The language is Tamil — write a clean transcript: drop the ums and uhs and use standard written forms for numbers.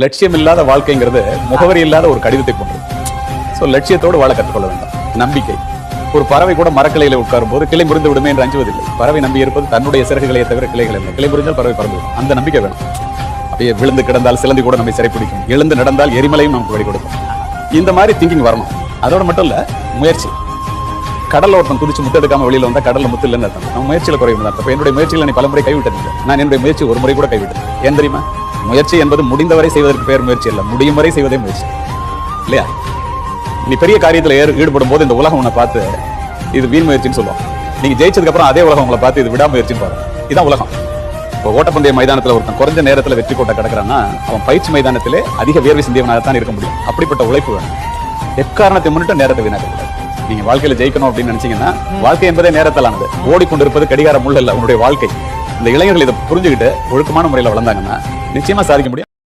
லட்சியம் இல்லாத வாழ்க்கைங்கிறது முகவரி இல்லாத ஒரு கடிதத்தை போன்றது. ஸோ லட்சியத்தோடு வாழ கற்றுக்கொள்ள வேண்டும். நம்பிக்கை. ஒரு பறவை கூட மரக்கிளையில உட்காரும் போது கிளை முறிந்து விடுமே என்று அஞ்சுவதில்லை. பறவை நம்பி இருப்பது தன்னுடைய சிறகுகளை தவிர கிளைகள் இல்லை. கிளை முறிஞ்சால் பறவை பறந்து விடும். அந்த நம்பிக்கை வேணும். அப்படியே விழுந்து கிடந்தால் சிலந்தி கூட நம்மை சிறைப்பிடிக்கும். எழுந்து நடந்தால் எரிமலையும் நமக்கு வழி கொடுக்கும். இந்த மாதிரி திங்கிங் வரணும். அதோட மட்டும் இல்ல, முயற்சி. கடல்ல ஒருத்தன் குதிச்சு முத்து எடுக்காம வெளியில வந்தா கடல்ல முத்து இல்லைன்னு அர்த்தம். நம்ம முயற்சியில குறைவு தான். என்னுடைய முயற்சிகளை நீ பலமுறை கைவிட்டது. நான் என்னுடைய முயற்சி ஒரு முறை கூட கைவிட்டேன். ஏன் தெரியுமா? முயற்சி என்பது முடிந்தவரை செய்வதற்கு பேர் முயற்சி அல்ல, முடியும் வரை செய்வதே முயற்சி இல்லையா? நீ பெரிய காரியத்துல ஈடுபடும் போது இந்த உலகம் உன்னை பார்த்து இது வீண் முயற்சின்னு சொல்லுவோம். நீங்க ஜெயிச்சதுக்கு அப்புறம் அதே உலகம் உங்களை பார்த்து இது விடாமுயற்சின்னு பாருங்க. இதான் உலகம். இப்போ ஓட்டப்பந்தய மைதானத்துல ஒருத்தன் குறைஞ்ச நேரத்துல வெற்றி கோட்டை கிடக்கிறான்னா அவன் பயிற்சி மைதானத்திலே அதிக வியர்வை சிந்தியவனாகத்தான் இருக்க முடியும். அப்படிப்பட்ட உழைப்பு வேணும். எக்காரணத்தை முன்னிட்டு நேரத்தை வீணாக்கக்கூடாது. நீங்க வாழ்க்கையில ஜெயிக்கணும் அப்படின்னு நினைச்சீங்கன்னா, வாழ்க்கை என்பதே நேரத்திலானது. ஓடிக்கொண்டிருப்பது கடிகார முள் அல்ல, உன்னுடைய வாழ்க்கை. இந்த இளைஞர்கள் இதை புரிஞ்சுக்கிட்டு ஒழுக்கமான முறையில் வளர்ந்தாங்கன்னா நிச்சயமா சாதிக்க முடியும்.